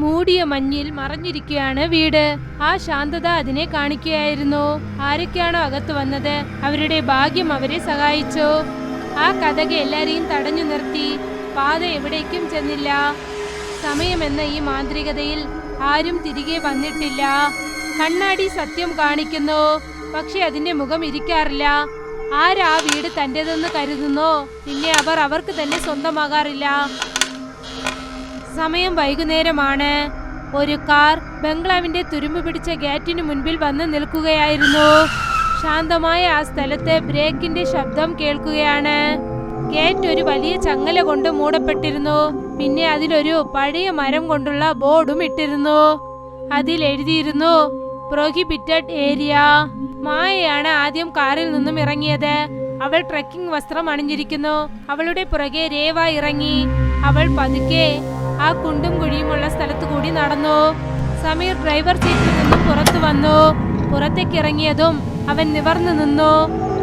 മൂടിയ മഞ്ഞിൽ മറഞ്ഞിരിക്കുകയാണ് വീട്. ആ ശാന്തത അതിനെ കാണിക്കുകയായിരുന്നു. ആരൊക്കെയാണോ അകത്ത് വന്നത് അവരുടെ ഭാഗ്യം അവരെ സഹായിച്ചു. ആ കഥക് എല്ലാരെയും തടഞ്ഞു നിർത്തി. പാത എവിടേക്കും ചെന്നില്ല. സമയമെന്ന ഈ മാന്ത്രികതയിൽ ആരും തിരികെ വന്നിട്ടില്ല. കണ്ണാടി സത്യം കാണിക്കുന്നു, പക്ഷെ അതിന്റെ മുഖം ഇരിക്കാറില്ല. ആരാ വീട് തന്റേതെന്ന് കരുതുന്നോ പിന്നെ അവർക്ക് തന്നെ സ്വന്തമാകാറില്ല. സമയം വൈകുന്നേരമാണ്. ഒരു കാർ ബംഗ്ലാവിന്റെ തുരുമ്പ് പിടിച്ച ഗേറ്റിനു മുൻപിൽ വന്ന് നിൽക്കുകയായിരുന്നു. ശാന്തമായ ആ സ്ഥലത്ത് ബ്രേക്കിന്റെ ശബ്ദം കേൾക്കുകയാണ്. ഗേറ്റ് ഒരു വലിയ ചങ്ങല കൊണ്ട് മൂടപ്പെട്ടിരുന്നു. പിന്നെ അതിലൊരു പഴയ മരം കൊണ്ടുള്ള ബോർഡും ഇട്ടിരുന്നു. അതിൽ എഴുതിയിരുന്നു പ്രോഹിബിറ്റഡ് ഏരിയ. മായയാണ് ആദ്യം കാറിൽ നിന്നും ഇറങ്ങിയത്. അവൾ ട്രെക്കിംഗ് വസ്ത്രം അണിഞ്ഞിരിക്കുന്നു. അവളുടെ പുറകെ രേവ ഇറങ്ങി. അവൾ പതുക്കെ ആ കുണ്ടും കുഴിയുമുള്ള സ്ഥലത്തു കൂടി നടന്നു. സമീർ ഡ്രൈവർ സീറ്റിൽ നിന്നും പുറത്തു വന്നു. പുറത്തേക്ക് ഇറങ്ങിയതും അവൻ നിവർന്നു നിന്നു.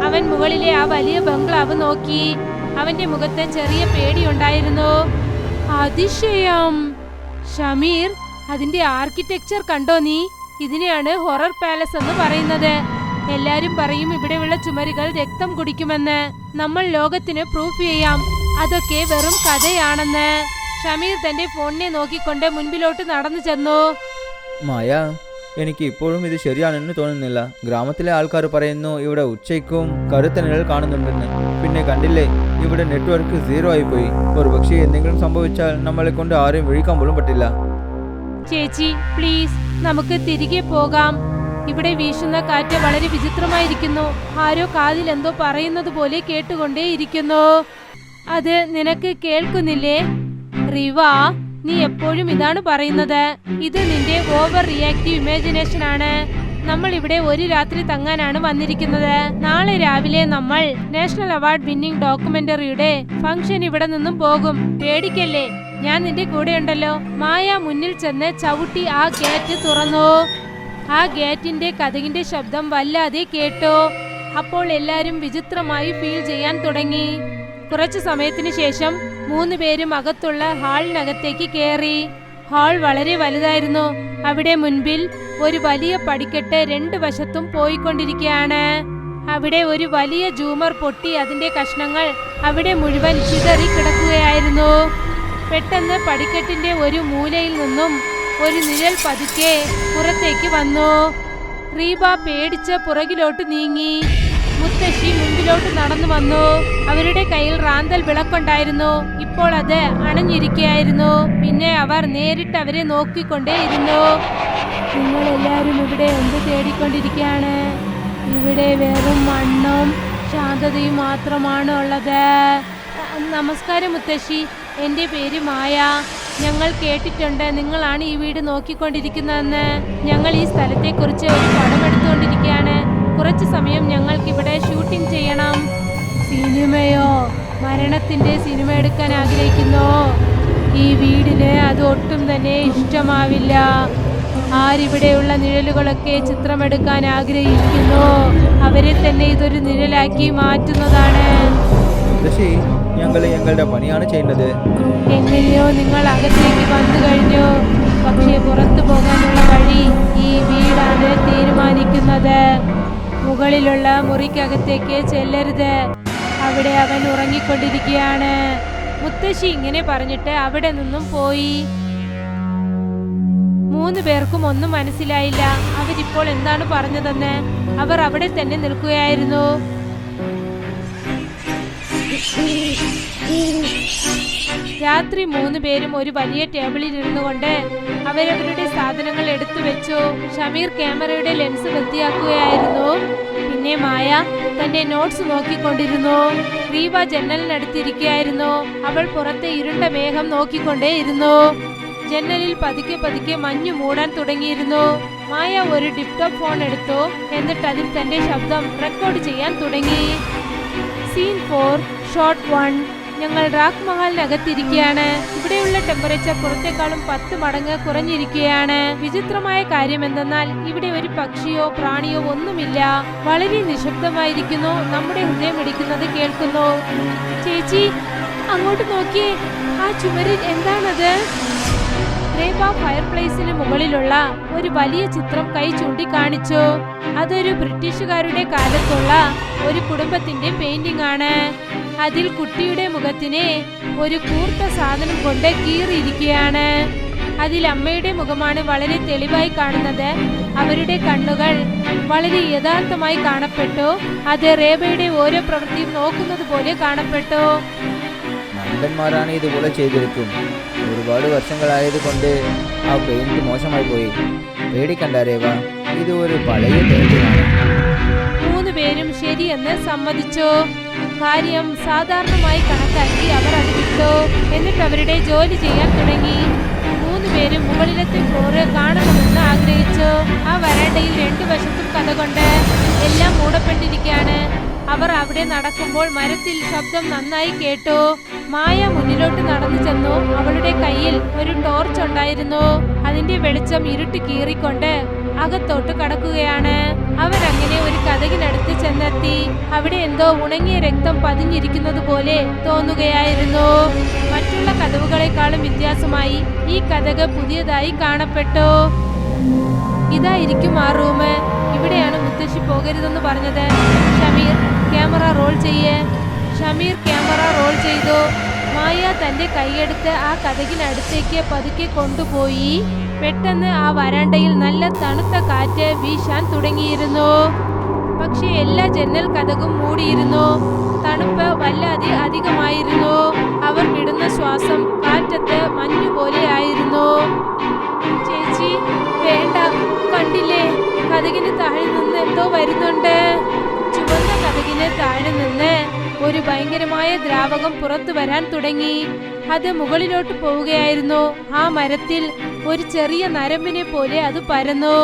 അവൻ മുകളിലെ ആ വലിയ ബംഗ്ലാവ് നോക്കി. അവന്റെ മുഖത്ത് ചെറിയ പേടിയുണ്ടായിരുന്നു. അതിശയം! ഷമീർ, അതിന്റെ ആർക്കിടെക്ചർ കണ്ടോ നീ? ഇതിനെയാണ് ഹൊറർ പാലസ് എന്ന് പറയുന്നത്. എല്ലാരും പറയും ഇവിടെയുള്ള ചുമരുകൾ രക്തം കുടിക്കുമെന്ന്. നമ്മൾ ലോകത്തിന് പ്രൂഫ് ചെയ്യാം അതൊക്കെ വെറും കഥയാണെന്ന്. ഷമീർ തന്റെ ഫോണിനെ നോക്കിക്കൊണ്ട് മുൻപിലോട്ട് നടന്നു ചെന്നു. മായ, എനിക്ക് ഇപ്പോഴും ഇത് ശരിയാണെന്ന് തോന്നുന്നില്ല. ഗ്രാമത്തിലെ ആൾക്കാർ പറയുന്നു ഇവിടെ ഉച്ചയ്ക്കും കറുത്ത നിഴൽ കാണുന്നുണ്ടെന്ന്. പിന്നെ കണ്ടില്ലേ, ഇവിടെ നെറ്റ്വർക്ക് 0 ആയിപ്പോയി. ഒരു പക്ഷേ എന്തെങ്കിലും സംഭവിച്ചാൽ നമ്മളെ കൊണ്ട് ആരെയും വിളിക്കാൻ പോലും പറ്റില്ല. ചേച്ചി പ്ലീസ്, നമുക്ക് തിരികെ പോകാം. ഇവിടെ വീശുന്ന കാറ്റ് വളരെ വിചിത്രമായിരിക്കുന്നു. ആരോ കാതിൽ എന്തോ പറയുന്നത് പോലെ കേട്ടുകൊണ്ടേയിരിക്കുന്നു. അത് നിനക്ക് കേൾക്കുന്നില്ലേ? റിവ, നീ എപ്പോഴും ഇതാണ് പറയുന്നത്. ഇത് നിന്റെ ഓവർ റിയാക്റ്റീവ് ഇമാജിനേഷൻ ആണ്. നമ്മൾ ഇവിടെ ഒരു രാത്രി തങ്ങാനാണ് വന്നിരിക്കുന്നത്. നാളെ രാവിലെ നമ്മൾ നാഷണൽ അവാർഡ് വിന്നിംഗ് ഡോക്യുമെന്ററിയുടെ ഫംഗ്ഷൻ ഇവിടെ നിന്നും പോകും. പേടിക്കല്ലേ, ഞാൻ നിന്റെ കൂടെ ഉണ്ടല്ലോ. മായ മുന്നിൽ ചെന്ന് ചവിട്ടി ആ ഗേറ്റ് തുറന്നു. ആ ഗേറ്റിന്റെ കതകിന്റെ ശബ്ദം വല്ലാതെ കേട്ടു. അപ്പോൾ എല്ലാരും വിചിത്രമായി ഫീൽ ചെയ്യാൻ തുടങ്ങി. കുറച്ചു സമയത്തിന് ശേഷം 3 പേരും അകത്തുള്ള ഹാളിനകത്തേക്ക് കയറി. ഹാൾ വളരെ വലുതായിരുന്നു. അവിടെ മുൻപിൽ ഒരു വലിയ പടിക്കെട്ട് 2 വശത്തും പോയിക്കൊണ്ടിരിക്കുകയാണ്. അവിടെ ഒരു വലിയ ജൂമർ പൊട്ടി അതിന്റെ കഷ്ണങ്ങൾ അവിടെ മുഴുവൻ ചിതറി കിടക്കുകയായിരുന്നു. പെട്ടെന്ന് പടിക്കെട്ടിന്റെ ഒരു മൂലയിൽ നിന്നും ഒരു നിഴൽ പതുക്കെ പുറത്തേക്ക് വന്നു. റീബ പേടിച്ച് പുറകിലോട്ട് നീങ്ങി. മുത്തശ്ശി മുൻപിലോട്ട് നടന്നു വന്നു. അവരുടെ കയ്യിൽ റാന്തൽ വിളക്കുണ്ടായിരുന്നു. ഇപ്പോൾ അത് അണഞ്ഞിരിക്കുകയായിരുന്നു. പിന്നെ അവർ നേരിട്ട് അവരെ നോക്കിക്കൊണ്ടേയിരുന്നു. നിങ്ങളെല്ലാവരും ഇവിടെ എന്ത് തേടിക്കൊണ്ടിരിക്കുകയാണ്? ഇവിടെ വെറും മണ്ണും ശാന്തതയും മാത്രമാണ് ഉള്ളത്. നമസ്കാരം മുത്തശ്ശി, എൻ്റെ പേര് മായ. ഞങ്ങൾ കേട്ടിട്ടുണ്ട് നിങ്ങളാണ് ഈ വീട് നോക്കിക്കൊണ്ടിരിക്കുന്നതെന്ന്. ഞങ്ങൾ ഈ സ്ഥലത്തെക്കുറിച്ച് ഒരു പടം എടുത്തുകൊണ്ടിരിക്കുകയാണ്. കുറച്ചു സമയം ഞങ്ങൾക്കിവിടെ ഷൂട്ടിംഗ് ചെയ്യണം. സിനിമയോ? മരണത്തിന്റെ സിനിമ എടുക്കാൻ ആഗ്രഹിക്കുന്നു? ഈ വീടിന് അത് ഒട്ടും തന്നെ ഇഷ്ടമാവില്ല. ആരിവിടെയുള്ള നിഴലുകളൊക്കെ ചിത്രമെടുക്കാൻ ആഗ്രഹിക്കുന്നു അവരെ തന്നെ ഇതൊരു നിഴലാക്കി മാറ്റുന്നതാണ്. ഞങ്ങളുടെ പണിയാണ് ചെയ്യുന്നത്. എങ്ങനെയോ നിങ്ങൾ അകത്തേക്ക് വന്നു കഴിഞ്ഞു. പക്ഷേ പുറത്തു പോകാനുള്ള വഴി ഈ വീടാണ് തീരുമാനിക്കുന്നത്. മുകളിലുള്ള മുറിക്കകത്തേക്ക് ചെല്ലരുത്. അവിടെ അവൻ ഉറങ്ങിക്കൊണ്ടിരിക്കുകയാണ്. മുത്തശ്ശി ഇങ്ങനെ പറഞ്ഞിട്ട് അവിടെ നിന്നും പോയി. 3 പേർക്കും ഒന്നും മനസ്സിലായില്ല അവരിപ്പോൾ എന്താണ് പറഞ്ഞതെന്ന്. അവർ അവിടെ തന്നെ നിൽക്കുകയായിരുന്നു. രാത്രി 3 പേരും ഒരു വലിയ ടേബിളിൽ ഇരുന്നു കൊണ്ട് അവരവരുടെ സാധനങ്ങൾ എടുത്തു വെച്ചു. ഷമീർ ക്യാമറയുടെ ലെൻസ് വൃത്തിയാക്കുകയായിരുന്നു. പിന്നെ മായ തന്റെ നോട്ട്സ് നോക്കിക്കൊണ്ടിരുന്നു. റീവ ജനലിനടുത്തിരിക്കുകയായിരുന്നു. അവൾ പുറത്തെ ഇരുണ്ട മേഘം നോക്കിക്കൊണ്ടേയിരുന്നു. ജനലിൽ പതുക്കെ പതുക്കെ മഞ്ഞു മൂടാൻ തുടങ്ങിയിരുന്നു. മായ ഒരു ഡിപ്ടോപ്പ് ഫോൺ എടുത്തു. എന്നിട്ട് അതിൽ തന്റെ ശബ്ദം റെക്കോർഡ് ചെയ്യാൻ തുടങ്ങി. Scene 4 shot 1. ഞങ്ങൾ റാക്ക് മഹലിനകത്തിരിക്കുകയാണ്. ഇവിടെയുള്ള ടെമ്പറേച്ചർ പുറത്തേക്കാളും 10 മടങ്ങ് കുറഞ്ഞിരിക്കുകയാണ്. വിചിത്രമായ കാര്യം എന്തെന്നാൽ ഇവിടെ ഒരു പക്ഷിയോ പ്രാണിയോ ഒന്നുമില്ല. വളരെ നിശബ്ദമായിരിക്കുന്നു. നമ്മുടെ ഹൃദയം ഇടിക്കുന്നത് കേൾക്കുന്നു. ചേച്ചി, അങ്ങോട്ട് നോക്കിയേ, ആ ചുമരിൽ എന്താണത്? റേബ ഫയർപ്ലേസിന് മുകളിലുള്ള ഒരു വലിയ ചിത്രം കൈ ചൂണ്ടിക്കാണിച്ചു. അതൊരു ബ്രിട്ടീഷുകാരുടെ കാലത്തുള്ള ഒരു കുടുംബത്തിന്റെ പെയിന്റിംഗ് ആണ്. അതിൽ കുട്ടിയുടെ മുഖത്തിനെ ഒരു കൂർത്ത സാധനം കൊണ്ട് കീറിയിരിക്കുകയാണ്. അതിൽ അമ്മയുടെ മുഖമാണ് വളരെ തെളിവായി കാണുന്നത്. അവരുടെ കണ്ണുകൾ വളരെ യഥാർത്ഥമായി കാണപ്പെട്ടു. അത് റേബയുടെ ഓരോ പ്രവൃത്തിയും നോക്കുന്നത് പോലെ കാണപ്പെട്ടു. മണ്ടന്മാരാണ് ഇതുപോലെ ചെയ്തിരിക്കും. ഒരുപാട് വർഷങ്ങളായതുകൊണ്ട് ആ പെയിന്റ് മോശമായി പോയി. പേടിക്കണ്ട രേവ, ഇത് ഒരു പഴയ പെയിന്റിംഗാണ്. 3 പേരും ശരിയെന്ന് സമ്മതിച്ചു. കാര്യം സാധാരണമായി കണക്കാക്കി അവർ അത് വിട്ടു. എന്നിട്ട് അവരുടെ ജോലി ചെയ്യാൻ തുടങ്ങി. 3 പേരും മുകളിലത്തെ ഫ്ലോറ് കാണണമെന്ന് ആഗ്രഹിച്ചു. ആ വരാണ്ടയിൽ 2 വശത്തും കഥ കൊണ്ട് എല്ലാം മൂടപ്പെട്ടിരിക്കുകയാണ്. അവർ അവിടെ നടക്കുമ്പോൾ മരത്തിൽ ശബ്ദം നന്നായി കേട്ടു. മായ മുന്നിലോട്ട് നടന്നു ചെന്നു. അവളുടെ കയ്യിൽ ഒരു ടോർച്ച് ഉണ്ടായിരുന്നു. അതിന്റെ വെളിച്ചം ഇരുട്ട് കീറിക്കൊണ്ട് അകത്തോട്ട് കടക്കുകയാണ്. അവരങ്ങനെ ഒരു കതകിനടുത്ത് ചെന്നെത്തി. അവിടെ എന്തോ ഉണങ്ങിയ രക്തം പതിഞ്ഞിരിക്കുന്നത് പോലെ തോന്നുകയായിരുന്നു. മറ്റുള്ള കതവുകളെക്കാളും വ്യത്യാസമായി ഈ കതക് പുതിയതായി കാണപ്പെട്ടു. ഇതായിരിക്കും ആ റൂം. ഇവിടെയാണ് മുത്തശ്ശി പോകരുതെന്ന് പറഞ്ഞത്. ഷമീർ ക്യാമറ റോൾ ചെയ്യേ. ഷമീർ ക്യാമറ റോൾ ചെയ്തു. മായ തന്റെ കൈയെടുത്ത് ആ കതകിനടുത്തേക്ക് പതുക്കെ കൊണ്ടുപോയി. പെട്ടെന്ന് ആ വരാണ്ടയിൽ നല്ല തണുത്ത കാറ്റ് വീശാൻ തുടങ്ങിയിരുന്നു. പക്ഷെ എല്ലാ ജനൽ കതകും മൂടിയിരുന്നു. തണുപ്പ് വല്ലാതെ അധികമായിരുന്നു. അവർ വിടുന്ന ശ്വാസം കാറ്റത്ത് മഞ്ഞുപോലെ ആയിരുന്നു. ചേച്ചി വേണ്ട, കണ്ടില്ലേ, കതകിന് താഴെ നിന്ന് എന്തോ വരുന്നുണ്ട്. ചുവന്ന കതകിന് താഴെ നിന്ന് ഒരു ഭയങ്കരമായ ദ്രാവകം പുറത്തു വരാൻ തുടങ്ങി. അത് മുകളിലോട്ട് പോവുകയായിരുന്നു. ആ മരത്തിൽ ഒരു ചെറിയ നരമ്പിനെ പോലെ അത് പരന്നു.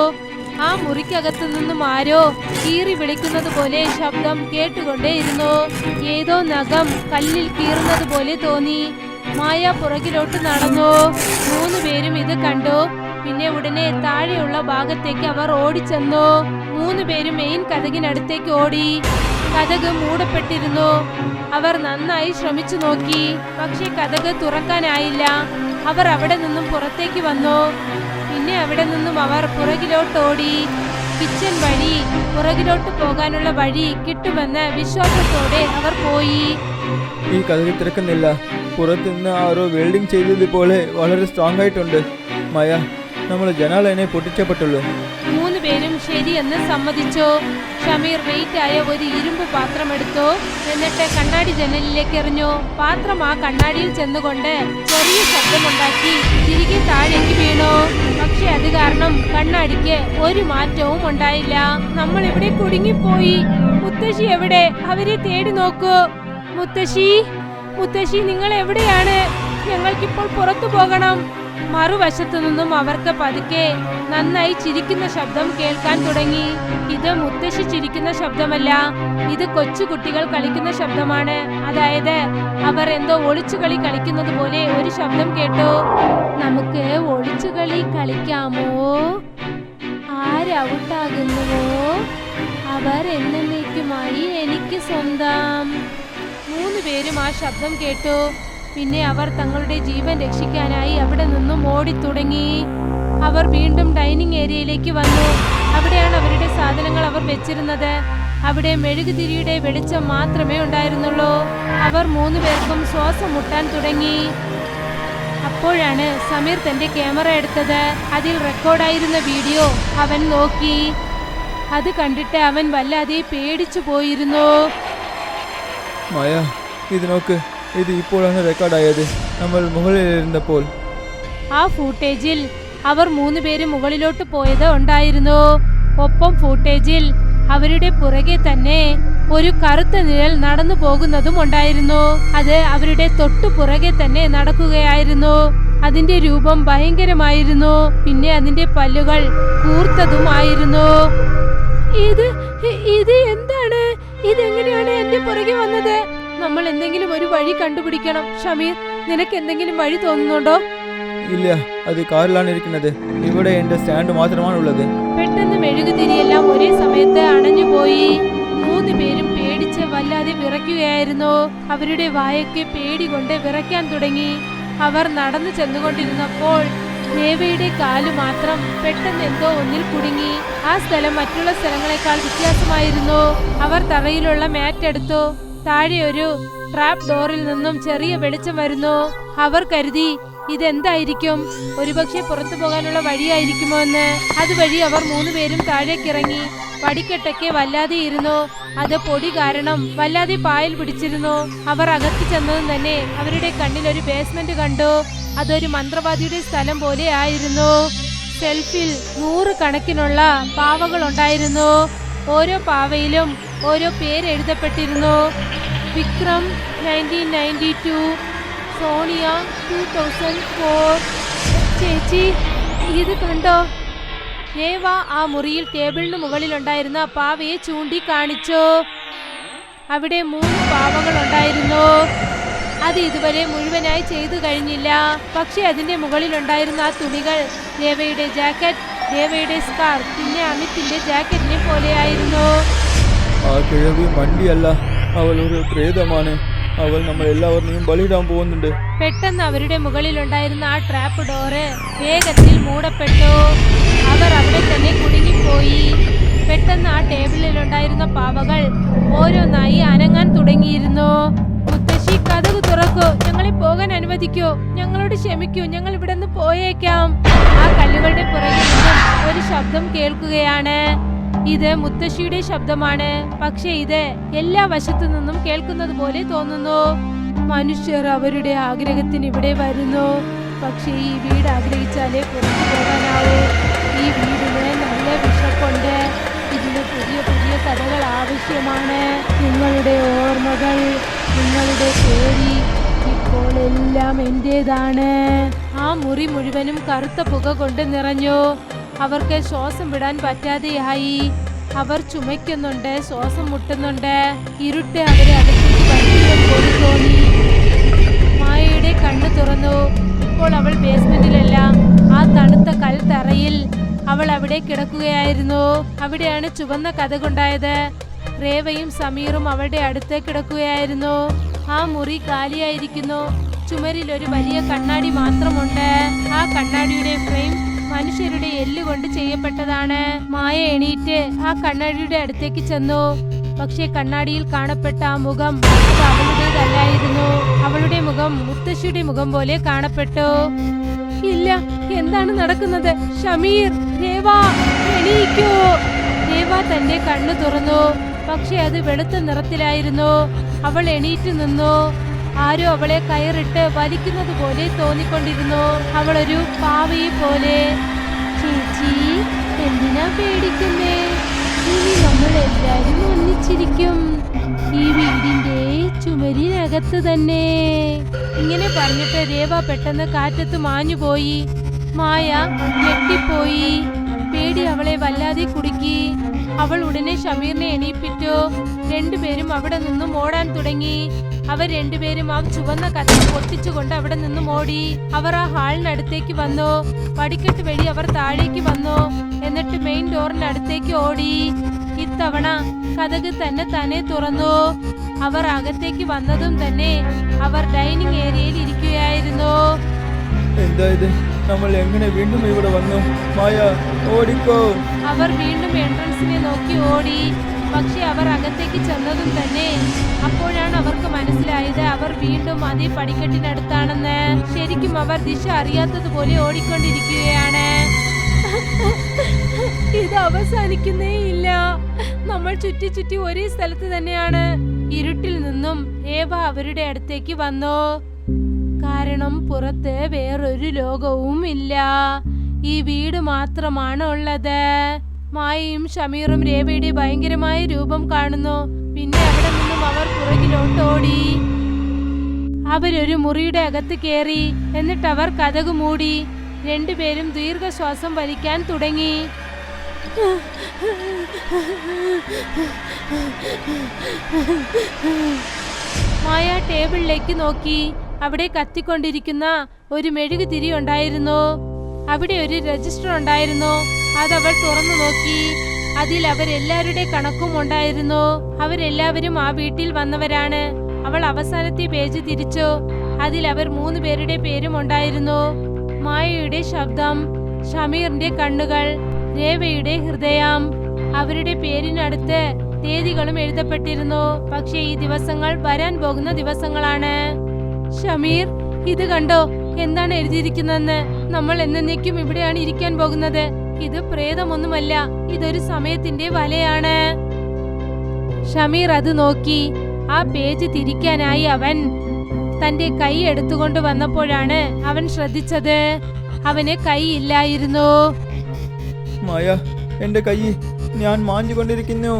ആ മുറിക്കകത്തു നിന്നും ആരോ കീറി വിളിക്കുന്നത് പോലെ ശബ്ദം കേട്ടുകൊണ്ടേയിരുന്നു. ഏതോ നഖം കല്ലിൽ കീറുന്നത് പോലെ തോന്നി. മായ പുറകിലോട്ട് നടന്നു. 3 പേരും ഇത് കണ്ടു. പിന്നെ ഉടനെ താഴെയുള്ള ഭാഗത്തേക്ക് അവർ ഓടിച്ചെന്നു. 3 പേരും മെയിൻ കതകിനടുത്തേക്ക് ഓടി. കതക് മൂടപ്പെട്ടിരുന്നു. അവർ നന്നായി ശ്രമിച്ചു നോക്കി. പക്ഷെ കതക് തുറക്കാനായില്ല. അവർ അവിടെ നിന്നും പുറത്തേക്ക് വന്നു. പിന്നെ അവിടെ നിന്നും അവർ പുറകിലോട്ടോടി. കിച്ചൺ വഴി പുറകിലോട്ട് പോകാനുള്ള വഴി കിട്ടുമെന്ന് വിശ്വാസത്തോടെ അവർ പോയി. ഈ കതക് തിരക്കുന്നില്ല. പുറത്തുനിന്ന് ആരോ വെൽഡിംഗ് ചെയ്തതുപോലെ വളരെ സ്ട്രോങ് ആയിട്ടുണ്ട്. മായ, നമ്മൾ ജനാലനെ പൊട്ടിച്ചപ്പെട്ടുള്ളൂ. 3 പേരും ശരിയെന്ന് സമ്മതിച്ചു. ഷമീർ വെയിറ്റായ ഒരു ഇരുമ്പ് പാത്രം എടുത്തു. എന്നിട്ട് കണ്ണാടി ജനലിലേക്ക് എറിഞ്ഞു. പാത്രം ആ കണ്ണാടിയിൽ ചെന്നുകൊണ്ട് ചെറിയ ശബ്ദമുണ്ടാക്കി തിരികെ താഴേക്ക് വീണു. പക്ഷെ അത് കാരണം കണ്ണാടിക്ക് ഒരു മാറ്റവും ഉണ്ടായില്ല. നമ്മൾ ഇവിടെ കുടുങ്ങിപ്പോയി. മുത്തശ്ശി എവിടെ? അവരെ തേടി നോക്കൂ. മുത്തശ്ശി, മുത്തശ്ശി, നിങ്ങൾ എവിടെയാണ്? ഞങ്ങൾക്കിപ്പോൾ പുറത്തു പോകണം. മറുവശത്തു നിന്നും അവർക്ക് പതുക്കെ നന്നായി ചിരിക്കുന്ന ശബ്ദം കേൾക്കാൻ തുടങ്ങി. ഇത് മുത്തശ്ശി ചിരിക്കുന്ന ശബ്ദമല്ല, ഇത് കൊച്ചുകുട്ടികൾ കളിക്കുന്ന ശബ്ദമാണ്. അതായത് അവർ എന്തോ ഒളിച്ചുകളി കളിക്കുന്നത് പോലെ ഒരു ശബ്ദം കേട്ടു. നമുക്ക് ഒളിച്ചുകളി കളിക്കാമോ? ആരൗട്ടാകുന്നുവോ അവർ എന്നേക്കുമായി എനിക്ക് സ്വന്തം. 3 പേരും ആ ശബ്ദം കേട്ടു. പിന്നെ അവർ തങ്ങളുടെ ജീവൻ രക്ഷിക്കാനായി അവിടെ നിന്നും ഓടിത്തുടങ്ങി. അവർ വീണ്ടും ഡൈനിങ് ഏരിയയിലേക്ക് വന്നു. അവിടെയാണ് അവരുടെ സാധനങ്ങൾ അവർ വെച്ചിരുന്നത്. അവിടെ മെഴുകുതിരിയുടെ വെളിച്ചം മാത്രമേ ഉണ്ടായിരുന്നുള്ളൂ. അവർ 3 പേർക്കും ശ്വാസം മുട്ടാൻ തുടങ്ങി. അപ്പോഴാണ് സമീർ തന്റെ ക്യാമറ എടുത്തത്. അതിൽ റെക്കോർഡായിരുന്ന വീഡിയോ അവൻ നോക്കി. അത് കണ്ടിട്ട് അവൻ വല്ലാതെ പേടിച്ചു പോയിരുന്നു. മായ, ഇത് നോക്ക്, ഇത് ഇപ്പോഴാണ് റെക്കോർഡായത്. നമ്മൾ മുകളിലിരുന്നപ്പോൾ. ആ ഫൂട്ടേജിൽ അവർ 3 പേരും മുകളിലോട്ട് പോയത് ഉണ്ടായിരുന്നു. ഒപ്പം ഫൂട്ടേജിൽ അവരുടെ പുറകെ തന്നെ ഒരു കറുത്ത നിഴൽ നടന്നു പോകുന്നതും ഉണ്ടായിരുന്നു. അത് അവരുടെ തൊട്ടു പുറകെ തന്നെ നടക്കുകയായിരുന്നു. അതിന്റെ രൂപം ഭയങ്കരമായിരുന്നു. പിന്നെ അതിന്റെ പല്ലുകൾ കൂർത്തതുമായിരുന്നു. ഇത് എന്താണ്? ഇതെങ്ങനെയാണ് എന്റെ പുറകെ വന്നത്? നമ്മൾ എന്തെങ്കിലും ഒരു വഴി കണ്ടുപിടിക്കണം. ഷമീർ, നിനക്ക് എന്തെങ്കിലും വഴി തോന്നുന്നുണ്ടോ? ഇല്ല, അത് കാറിലാണ് ഇരിക്കുന്നത്. ഇവിടെ എന്റെ സ്റ്റാൻഡ് മാത്രമാണുള്ളത്. പെട്ടെന്ന് മെഴുകുതിരിയെല്ലാം ഒരേ സമയത്ത് അണഞ്ഞുപോയി. 3 പേരും പേടിച്ച് വല്ലാതെ വിറയ്ക്കുകയായിരുന്നു. അവരുടെ വായൊക്കെ പേടി കൊണ്ട് വിറയ്ക്കാൻ തുടങ്ങി. അവർ നടന്നു ചെന്നുകൊണ്ടിരുന്നപ്പോൾ രേവയുടെ കാല് മാത്രം പെട്ടെന്ന് എന്തോ ഒന്നിൽ കുടുങ്ങി. ആ സ്ഥലം മറ്റുള്ള സ്ഥലങ്ങളെക്കാൾ വ്യത്യാസമായിരുന്നു. അവർ തറയിലുള്ള മാറ്റ് എടുത്തു. താഴെ ഒരു ട്രാപ്പ് ഡോറിൽ നിന്നും ചെറിയ വെളിച്ചം വരുന്നു. അവർ കരുതി ഇതെന്തായിരിക്കും, ഒരുപക്ഷെ പുറത്തു പോകാനുള്ള വഴിയായിരിക്കുമോ എന്ന്. അതുവഴി അവർ 3 പേരും താഴേക്കിറങ്ങി. പടിക്കെട്ടൊക്കെ വല്ലാതെ ഇരുന്നു. അത് പൊടി കാരണം വല്ലാതെ പായൽ പിടിച്ചിരുന്നു. അവർ അകത്ത് ചെന്നതും തന്നെ അവരുടെ കണ്ണിൽ ഒരു ബേസ്മെന്റ് കണ്ടു. അതൊരു മന്ത്രവാദിയുടെ സ്ഥലം പോലെ ആയിരുന്നു. ഷെൽഫിൽ 100 കണക്കിനുള്ള പാവകൾ ഉണ്ടായിരുന്നു. ഓരോ പാവയിലും ഓരോ പേര് എഴുതപ്പെട്ടിരുന്നു. വിക്രം 1992, സോണിയ 2004. ചേച്ചി ഇത് കണ്ടോ? രേവ ആ മുറിയിൽ ടേബിളിന് മുകളിലുണ്ടായിരുന്ന പാവയെ ചൂണ്ടിക്കാണിച്ചു. അവിടെ 3 പാവകൾ ഉണ്ടായിരുന്നു. അത് ഇതുവരെ മുഴുവനായി ചെയ്തു കഴിഞ്ഞില്ല. പക്ഷെ അതിന്റെ മുകളിലുണ്ടായിരുന്ന ആ തുണികൾ രേവയുടെ ജാക്കറ്റ്, രേവയുടെ സ്കാർഫ്, പിന്നെ അമിത്തിന്റെ ജാക്കറ്റിനെ പോലെയായിരുന്നു. ആ കിഴവി മണ്ടിയല്ല, അവൾ ഒരു പ്രേതമാണ്. അവൾ നമ്മൾ എല്ലാവരെയും ബലിയിടാൻ പോകുന്നുണ്ട്. പെട്ടെന്ന് അവരുടെ മുകളിലുണ്ടായിരുന്ന ആ ട്രാപ്പ് ഡോറ് വേഗത്തിൽ മൂടപ്പെട്ടു. അവർ അവിടെ തന്നെ കുടുങ്ങിപ്പോയി. പെട്ടെന്ന് ആ ടേബിളിലുണ്ടായിരുന്ന പാവകൾ ഓരോന്നായി അനങ്ങാൻ തുടങ്ങിയിരുന്നു. മുത്തശ്ശി, കതക് തുറക്കൂ, ഞങ്ങളെ പോകാൻ അനുവദിക്കൂ, ഞങ്ങളോട് ക്ഷമിക്കൂ, ഞങ്ങൾ ഇവിടെ നിന്ന് പോയേക്കാം. ആ കല്ലുകളുടെ പുറകിൽ നിന്നും ഒരു ശബ്ദം കേൾക്കുകയാണ്. ഇത് മുത്തശ്ശിയുടെ ശബ്ദമാണ്. പക്ഷെ ഇത് എല്ലാ വശത്തു നിന്നും കേൾക്കുന്നത് പോലെ തോന്നുന്നു. മനുഷ്യർ അവരുടെ ആഗ്രഹത്തിന് ഇവിടെ വരുന്നു. പക്ഷേ ഈ വീട് ആഗ്രഹിച്ചാലേ പുറത്തു പോകാനാവൂ. ഈ വീടിന് നല്ല വിശപ്പുണ്ട്. ഇതിന് പുതിയ പുതിയ കഥകൾ ആവശ്യമാണ്. നിങ്ങളുടെ ഓർമ്മകൾ, നിങ്ങളുടെ പേടി ഇപ്പോൾ എല്ലാം എന്റേതാണ്. ആ മുറി മുഴുവനും കറുത്ത പുക കൊണ്ട് നിറഞ്ഞു. അവർക്ക് ശ്വാസം വിടാൻ പറ്റാതെയായി. അവർ ചുമയ്ക്കുന്നുണ്ട്, ശ്വാസം മുട്ടുന്നുണ്ട്. ഇരുട്ട് അവരെ അകത്തേക്ക് വലിക്കാൻ പോലെ തോന്നി. മായയുടെ കണ്ണ് തുറന്നു. ഇപ്പോൾ അവൾ ബേസ്മെന്റിലല്ല, ആ തണുത്ത കൽത്തറയിൽ അവൾ അവിടെ കിടക്കുകയായിരുന്നു. അവിടെയാണ് ചുവന്ന കതകുണ്ടായത്. രേവയും സമീറും അവളുടെ അടുത്ത് കിടക്കുകയായിരുന്നു. ആ മുറി കാലിയായിരിക്കുന്നു. ചുമരിൽ ഒരു വലിയ കണ്ണാടി മാത്രമുണ്ട്. ആ കണ്ണാടിയുടെ ഫ്രെയിം മനുഷ്യരുടെ എല്ലുകൊണ്ട് ചെയ്യപ്പെട്ടതാണ്. മായ എണീറ്റ് ആ കണ്ണാടിയുടെ അടുത്തേക്ക് ചെന്നു. പക്ഷേ കണ്ണാടിയിൽ കാണപ്പെട്ട ആ മുഖം അവളുടേതല്ലായിരുന്നു. അവളുടെ മുഖം മുത്തശ്ശിയുടെ മുഖം പോലെ കാണപ്പെട്ടു. ഇല്ല, എന്താണ് നടക്കുന്നത്? ഷമീർ, രേവ, എണീക്കൂ. രേവ തന്റെ കണ്ണു തുറന്നു. പക്ഷെ അത് വെളുത്ത നിറത്തിലായിരുന്നു. അവൾ എണീറ്റ് നിന്നു. ആരോ അവളെ കയറിട്ട് വലിക്കുന്നത് പോലെ തോന്നിക്കൊണ്ടിരുന്നു. അവളൊരു പാവയെ പോലെ. ചേച്ചി, എന്തിനാ പേടിക്കുന്നേ? ഇനി നമ്മൾ എല്ലാരും ഒന്നിച്ചിരിക്കും, ഈ വീടിന്റെ ചുമരിനകത്ത് തന്നെ. ഇങ്ങനെ പറഞ്ഞിട്ട് രേവ പെട്ടെന്ന് കാറ്റത്ത് മാഞ്ഞുപോയി. മായ ഞെട്ടിപ്പോയി. പേടി അവളെ വല്ലാതെ കുടുക്കി. അവൾ ഉടനെ ഷമീറിനെ എണീപ്പിച്ചു. 2 പേരും അവിടെ നിന്നും ഓടാൻ തുടങ്ങി. അവർ 2 പേരും ആ ചുവന്ന കഥ പൊട്ടിച്ചുകൊണ്ട് അവിടെ നിന്നും ഓടി. അവർ ആ ഹാളിനടുത്തേക്ക് വന്നു. പടിക്കെട്ട് വഴി അവർ താഴേക്ക് വന്നു. എന്നിട്ട് മെയിൻ ഡോറിനടുത്തേക്ക് ഓടി. ഇത്തവണ കതക് തന്നെ തുറന്നു. അവർ അകത്തേക്ക് വന്നതും തന്നെ അവർ ഡൈനിങ് ഏരിയയിൽ ഇരിക്കുകയായിരുന്നു. എന്താ ഇത്? നമ്മൾ എങ്ങനെ വീണ്ടും ഇവിടെ വന്നു? മായ, ഓടിക്കോ. അവർ വീണ്ടും എൻട്രൻസിനെ നോക്കി ഓടി. പക്ഷെ അവർ അകത്തേക്ക് ചെന്നതും തന്നെ അപ്പോഴാണ് അവർക്ക് മനസ്സിലായത് അവർ വീണ്ടും അതേ പടിക്കെട്ടിനടുത്താണെന്ന്. ശരിക്കും അവർ ദിശ അറിയാത്തതുപോലെ ഓടിക്കൊണ്ടിരിക്കുകയാണ്. ഇത് അവസാനിക്കുന്നേ ഇല്ല. നമ്മൾ ചുറ്റി ചുറ്റി ഒരേ സ്ഥലത്ത് തന്നെയാണ്. ഇരുട്ടിൽ നിന്നും രേവ അവരുടെ അടുത്തേക്ക് വന്നു. കാരണം പുറത്ത് വേറൊരു ലോകവും ഇല്ല. ഈ വീട് മാത്രമാണ് ഉള്ളത്. മായയും ഷമീറും രേവയുടെ ഭയങ്കരമായ രൂപം കാണുന്നു. പിന്നെ അവിടെ നിന്നും അവർ പുറകിലോട്ട് ഓടി. അവരൊരു മുറിയുടെ അകത്ത് കയറി. എന്നിട്ട് അവർ കതക് മൂടി. 2 പേരും ദീർഘശ്വാസം വലിക്കാൻ തുടങ്ങി. മായ ടേബിളിലേക്ക് നോക്കി. അവിടെ കത്തിക്കൊണ്ടിരിക്കുന്ന ഒരു മെഴുകുതിരി ഉണ്ടായിരുന്നു. അവിടെ ഒരു രജിസ്റ്റർ ഉണ്ടായിരുന്നു. അതവൾ തുറന്നു നോക്കി. അതിൽ അവരെല്ലാവരുടെ കണക്കും ഉണ്ടായിരുന്നു. അവരെല്ലാവരും ആ വീട്ടിൽ വന്നവരാണ്. അവൾ അവസാനത്തെ പേജ് തിരിച്ചു. അതിൽ അവർ 3 പേരുടെ പേരും ഉണ്ടായിരുന്നു. മായയുടെ ശബ്ദം, ഷമീറിന്റെ കണ്ണുകൾ, രേവയുടെ ഹൃദയം. അവരുടെ പേരിനടുത്ത് തീയതികളും എഴുതപ്പെട്ടിരുന്നു. പക്ഷേ ഈ ദിവസങ്ങൾ വരാൻ പോകുന്ന ദിവസങ്ങളാണ്. ഷമീർ, ഇത് കണ്ടോ, എന്താണ് എഴുതിയിരിക്കുന്നതെന്ന്? നമ്മൾ എന്നേക്കും ഇവിടെയാണ് ഇരിക്കാൻ പോകുന്നത്. ഇത് പ്രേതമൊന്നുമല്ല, ഇതൊരു സമയത്തിന്റെ വലയാണ്. ഷമീർ അത് നോക്കി. ആ പേജ് തിരിക്കാനായി അവൻ തന്റെ കൈ എടുത്തുകൊണ്ട് വന്നപ്പോഴാണ് അവൻ ശ്രദ്ധിച്ചത്. അവന് കൈയില്ലായിരുന്നു. മായ, എന്റെ കൈ ഞാൻ മാഞ്ഞുകൊണ്ടിരിക്കുന്നു.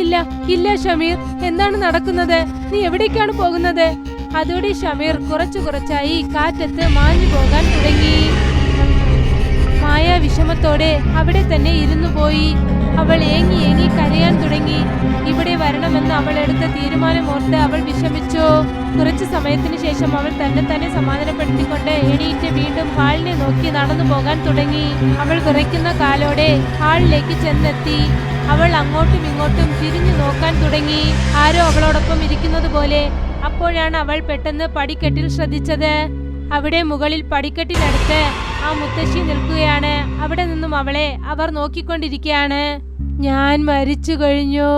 ഇല്ല ഇല്ല ഷമീർ, എന്താണ് നടക്കുന്നത്? നീ എവിടേക്കാണ് പോകുന്നത്? അതോടെ ഷമീർ കുറച്ചായി കാറ്റത്ത് മാഞ്ഞു പോകാൻ തുടങ്ങി. മായ വിഷമത്തോടെ അവിടെ തന്നെ ഇരുന്നു പോയി. അവൾ ഏങ്ങി കരയാൻ തുടങ്ങി. ഇവിടെ വരണമെന്ന് അവൾ എടുത്ത തീരുമാനമോർത്ത് അവൾ വിഷമിച്ചു. കുറച്ചു സമയത്തിന് ശേഷം അവൾ തന്നെ സമാധാനപ്പെടുത്തിക്കൊണ്ട് എണീറ്റ് വീണ്ടും ഹാളിനെ നോക്കി നടന്നു പോകാൻ തുടങ്ങി. അവൾ വിറയ്ക്കുന്ന കാലോടെ ഹാളിലേക്ക് ചെന്നെത്തി. അവൾ അങ്ങോട്ടും ഇങ്ങോട്ടും തിരിഞ്ഞു നോക്കാൻ തുടങ്ങി, ആരോ അവളോടൊപ്പം ഇരിക്കുന്നത് പോലെ. അപ്പോഴാണ് അവൾ പെട്ടെന്ന് പടിക്കെട്ടിൽ ശ്രദ്ധിച്ചത്. അവിടെ മുകളിൽ പടിക്കെട്ടിനടുത്ത് ആ മുത്തശ്ശി നിൽക്കുകയാണ്. അവിടെ നിന്നും അവളെ അവർ നോക്കിക്കൊണ്ടിരിക്കുകയാണ്. ഞാൻ മരിച്ചു കഴിഞ്ഞു,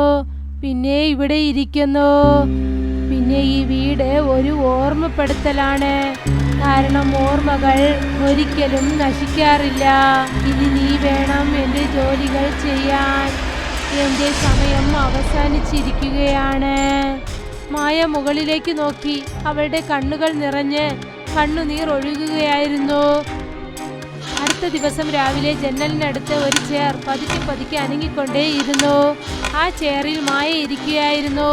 പിന്നെ ഇവിടെ ഇരിക്കുന്നു. പിന്നെ ഈ വീട് ഒരു ഓർമ്മപ്പെടുത്തലാണ്. കാരണം ഓർമ്മകൾ ഒരിക്കലും നശിക്കാറില്ല. ഇനി നീ വേണം എന്റെ ജോലികൾ ചെയ്യാൻ. എന്റെ സമയം അവസാനിച്ചിരിക്കുകയാണ്. മായ മുകളിലേക്ക് നോക്കി. അവളുടെ കണ്ണുകൾ നിറഞ്ഞ് കണ്ണുനീർ ഒഴുകുകയായിരുന്നു. അടുത്ത ദിവസം രാവിലെ ജനലിനടുത്ത് ഒരു ചെയർ പതുക്കെ അനങ്ങിക്കൊണ്ടേയിരുന്നു. ആ ചെയറിൽ മായ ഇരിക്കുകയായിരുന്നു.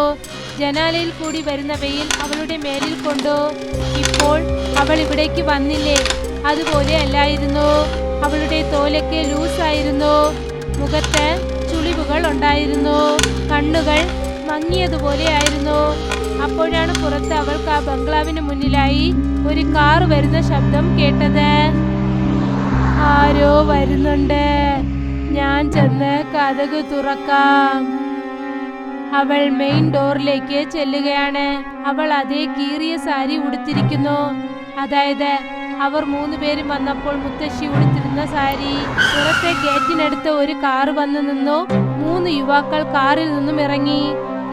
ജനാലയിൽ കൂടി വരുന്ന വെയിൽ അവളുടെ മേലിൽ കൊണ്ടു. ഇപ്പോൾ അവൾ ഇവിടേക്ക് വന്നില്ലേ, അതുപോലെ അല്ലായിരുന്നു. അവളുടെ തോലൊക്കെ ലൂസായിരുന്നു. മുഖത്ത് ചുളിവുകൾ ഉണ്ടായിരുന്നു. കണ്ണുകൾ മങ്ങിയതുപോലെയായിരുന്നു. അപ്പോഴാണ് പുറത്ത് അവൾക്ക് ആ ബംഗ്ലാവിന് മുന്നിലായി ഒരു കാർ വരുന്ന ശബ്ദം കേട്ടത്. ആരോ വരുന്നുണ്ട്, ഞാൻ ചെന്ന് കതക് തുറക്കാം. അവൾ മെയിൻ ഡോറിലേക്ക് ചെല്ലുകയാണ്. അവൾ അതേ കീറിയ സാരി ഉടുത്തിരിക്കുന്നു. അതായത് അവർ 3 പേരും വന്നപ്പോൾ മുത്തശ്ശി ഉടുത്തിരുന്ന സാരി. പുറത്തെ ഗേറ്റിനടുത്ത് ഒരു കാർ വന്നു നിന്നു. 3 യുവാക്കൾ കാറിൽ നിന്നും ഇറങ്ങി.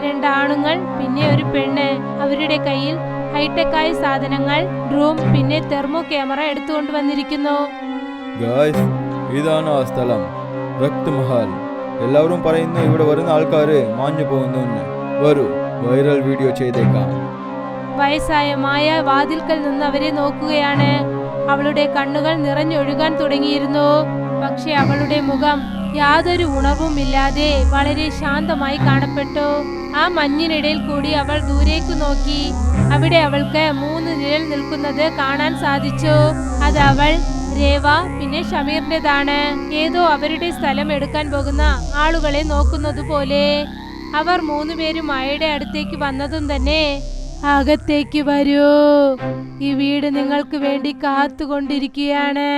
2 ആണുങ്ങൾ, പിന്നെ ഒരു പെണ്ണ്. അവരുടെ കയ്യിൽ ഹൈടെക്കായ സാധനങ്ങൾ, ഡ്രൂം, പിന്നെ തെർമോ ക്യാമറ എടുത്തുകൊണ്ട് വന്നിരിക്കുന്നു. ഗായ്സ്, ഇതാണ് ആ സ്ഥലം, രക്ത് മഹൽ. എല്ലാവരും പറയുന്നു ഇവിടെ വരുന്ന ആൾക്കാര് മാഞ്ഞു പോകുന്നു. വരൂ, വൈറൽ വീഡിയോ ചെയ്തേക്കാം. വയസ്സായ മായ വാതിൽക്കൽ നിന്ന് അവരെ നോക്കുകയാണ്. അവളുടെ കണ്ണുകൾ നിറഞ്ഞൊഴുകാൻ തുടങ്ങിയിരുന്നു. പക്ഷെ അവളുടെ മുഖം യാതൊരു ഉണർവുമില്ലാതെ വളരെ ശാന്തമായി കാണപ്പെട്ടു. ആ മഞ്ഞിനിടയിൽ കൂടി അവൾ ദൂരേക്ക് നോക്കി. അവിടെ അവൾക്ക് 3 നിഴൽ നിൽക്കുന്നത് കാണാൻ സാധിച്ചു. അത് അവൾ, രേവ, പിന്നെ ഷമീറിന്റേതാണ്. ഏതോ അവരുടെ സ്ഥലം എടുക്കാൻ പോകുന്ന ആളുകളെ നോക്കുന്നത് പോലെ. അവർ 3 പേരും മായയുടെ അടുത്തേക്ക് വന്നതും തന്നെ, അകത്തേക്ക് വരൂ, ഈ വീട് നിങ്ങൾക്ക് വേണ്ടി കാത്തുകൊണ്ടിരിക്കുകയാണ്.